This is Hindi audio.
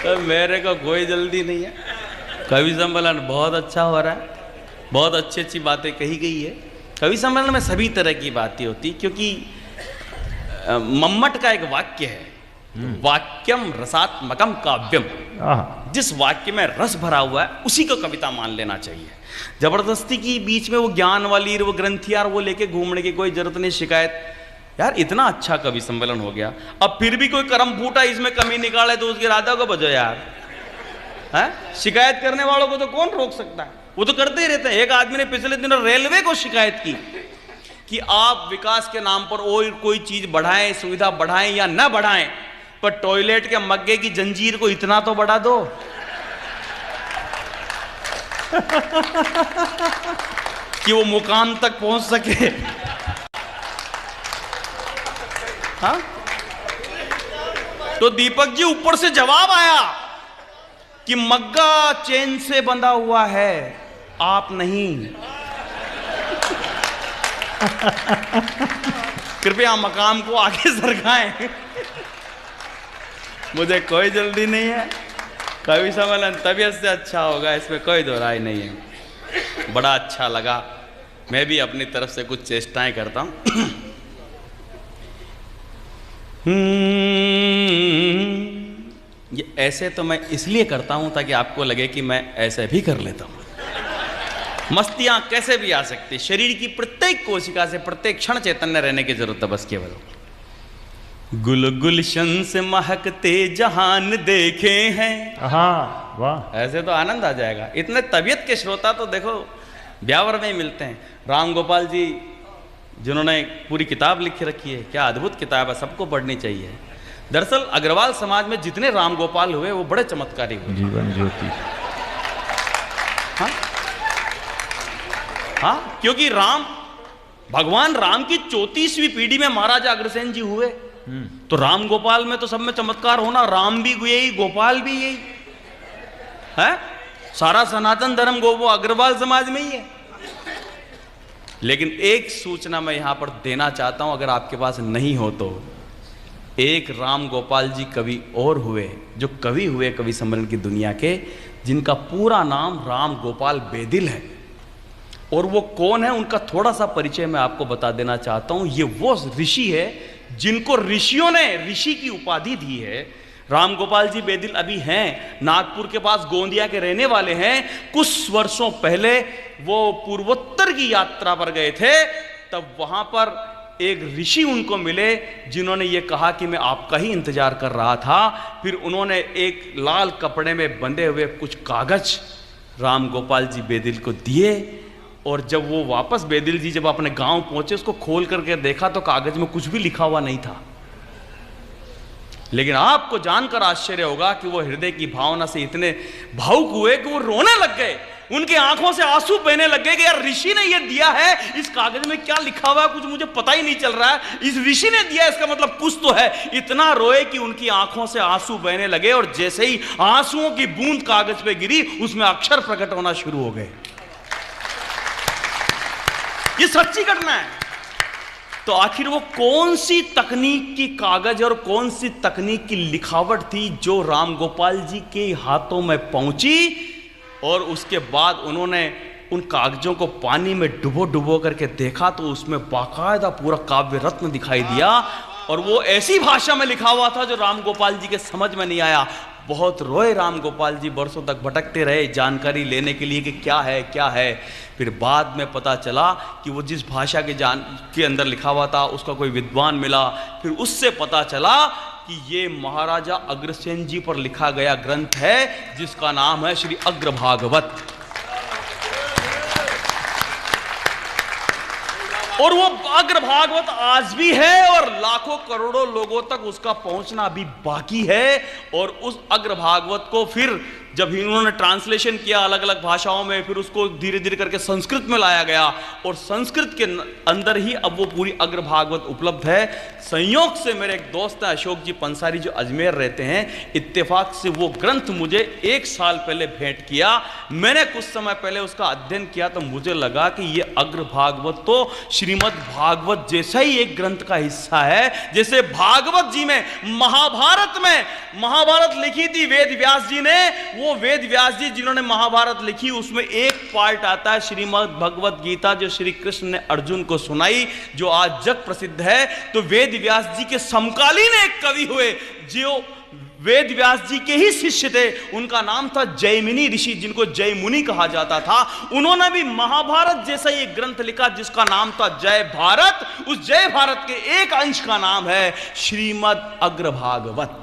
तो मेरे को कोई जल्दी नहीं है। कवि सम्मेलन बहुत अच्छा हो रहा है, बहुत अच्छी अच्छी बातें कही गई है। कवि सम्मेलन में सभी तरह की बातें होती, क्योंकि मम्मट का एक वाक्य है, वाक्यम रसात्मकम काव्यम। जिस वाक्य में रस भरा हुआ है उसी को कविता मान लेना चाहिए। जबरदस्ती की बीच में वो ज्ञान वाली वो ग्रंथियार वो लेके घूमने की कोई जरूरत नहीं। शिकायत यार इतना अच्छा कवि सम्मेलन हो गया, अब फिर भी कोई करम फूटा इसमें कमी निकाले तो उसकी राधा को बजो यार। है शिकायत करने वालों को तो कौन रोक सकता है, वो तो करते ही रहते हैं। एक आदमी ने पिछले दिनों रेलवे को शिकायत की कि आप विकास के नाम पर और कोई चीज बढ़ाएं, सुविधा बढ़ाएं या ना बढ़ाएं, पर टॉयलेट के मग्गे की जंजीर को इतना तो बढ़ा दो कि वो मुकाम तक पहुंच सके। हाँ? तो दीपक जी ऊपर से जवाब आया कि मग्गा चेन से बंधा हुआ है, आप नहीं। कृपया मकाम को आगे सरकाएं। मुझे कोई जल्दी नहीं है। कवि सम्मेलन तबीयत से अच्छा होगा, इसमें कोई दो राय नहीं है। बड़ा अच्छा लगा। मैं भी अपनी तरफ से कुछ चेष्टाएं करता हूं। ये ऐसे तो मैं इसलिए करता हूं ताकि आपको लगे कि मैं ऐसे भी कर लेता हूं। मस्तियां कैसे भी आ सकती, शरीर की प्रत्येक कोशिका से प्रत्येक क्षण चैतन्य रहने की जरूरत है बस केवल। गुल गुलशन से महकते जहान देखे हैं। हाँ वाह, ऐसे तो आनंद आ जाएगा। इतने तबीयत के श्रोता तो देखो ब्यावर में ही मिलते हैं। राम गोपाल जी जिन्होंने पूरी किताब लिख रखी है, क्या अद्भुत किताब है, सबको पढ़नी चाहिए। दरअसल अग्रवाल समाज में जितने राम गोपाल हुए वो बड़े चमत्कारी हुए। जीवन ज्योति। हाँ हाँ, क्योंकि भगवान राम की 34वीं पीढ़ी में महाराजा अग्रसेन जी हुए। तो राम गोपाल में तो सब में चमत्कार होना, राम भी यही, गोपाल भी यही है। सारा सनातन धर्म वो अग्रवाल समाज में ही है। लेकिन एक सूचना मैं यहां पर देना चाहता हूं, अगर आपके पास नहीं हो तो। एक राम गोपाल जी कवि और हुए, जो कवि हुए कवि सम्मेलन की दुनिया के, जिनका पूरा नाम राम गोपाल बेदिल है। और वो कौन है उनका थोड़ा सा परिचय मैं आपको बता देना चाहता हूं। ये वो ऋषि है जिनको ऋषियों ने ऋषि की उपाधि दी है। राम गोपाल जी बेदिल अभी हैं, नागपुर के पास गोंदिया के रहने वाले हैं। कुछ वर्षों पहले वो पूर्वोत्तर की यात्रा पर गए थे, तब वहां पर एक ऋषि उनको मिले जिन्होंने ये कहा कि मैं आपका ही इंतजार कर रहा था। फिर उन्होंने एक लाल कपड़े में बंधे हुए कुछ कागज राम गोपाल जी बेदिल को दिए। और जब वो वापस बेदिल जी जब अपने गांव पहुंचे, उसको खोल करके देखा तो कागज में कुछ भी लिखा हुआ नहीं था। लेकिन आपको जानकर आश्चर्य होगा कि वो हृदय की भावना से इतने भावुक हुए कि वो रोने लग गए। उनकी आंखों से आंसू बहने लग गए कि यार ऋषि ने ये दिया है, इस कागज में क्या लिखा हुआ है कुछ मुझे पता ही नहीं चल रहा है। इस ऋषि ने दिया, इसका मतलब कुछ तो है। इतना रोए कि उनकी आंखों से आंसू बहने लगे, और जैसे ही आंसुओं की बूंद कागज पे गिरी, उसमें अक्षर प्रकट होना शुरू हो गए। ये सच्ची घटना है। तो आखिर वो कौन सी तकनीक की कागज और कौन सी तकनीक की लिखावट थी जो राम गोपाल जी के हाथों में पहुंची, और उसके बाद उन्होंने उन कागजों को पानी में डुबो डुबो करके देखा तो उसमें बाकायदा पूरा काव्य रत्न दिखाई दिया। और वो ऐसी भाषा में लिखा हुआ था जो राम गोपाल जी के समझ में नहीं आया। बहुत रोए राम गोपाल जी, बरसों तक भटकते रहे जानकारी लेने के लिए कि क्या है क्या है। फिर बाद में पता चला कि वो जिस भाषा के अंदर लिखा हुआ था उसका कोई विद्वान मिला। फिर उससे पता चला कि ये महाराजा अग्रसेन जी पर लिखा गया ग्रंथ है जिसका नाम है श्री अग्रभागवत। और वो अग्रभागवत आज भी है और लाखों करोड़ों लोगों तक उसका पहुंचना अभी बाकी है। और उस अग्रभागवत को फिर जब इन्होंने ट्रांसलेशन किया अलग अलग भाषाओं में, फिर उसको धीरे धीरे करके संस्कृत में लाया गया और संस्कृत के अंदर ही अब वो पूरी अग्र भागवत उपलब्ध है। संयोग से मेरे एक दोस्त है अशोक जी पंसारी जो अजमेर रहते हैं, इत्तेफाक से वो ग्रंथ मुझे 1 साल पहले भेंट किया। मैंने कुछ समय पहले उसका अध्ययन किया तो मुझे लगा कि ये अग्र भागवत तो श्रीमद् भागवत जैसा ही एक ग्रंथ का हिस्सा है। जैसे भागवत जी में महाभारत लिखी थी वेद व्यास जी ने, वो वेद व्यास जी जिन्होंने महाभारत लिखी उसमें एक पार्ट आता है श्रीमद् भगवत गीता जो श्री कृष्ण ने अर्जुन को सुनाई, जो आज जग प्रसिद्ध है। तो वेद व्यास जी के समकालीन एक कवि हुए जो वेद व्यास जी के ही शिष्य थे, उनका नाम था जैमिनी ऋषि, जिनको जयमुनि कहा जाता था। उन्होंने भी महाभारत जैसा एक ग्रंथ लिखा जिसका नाम था जय भारत। उस जय भारत के एक अंश का नाम है श्रीमद् अग्र भागवत।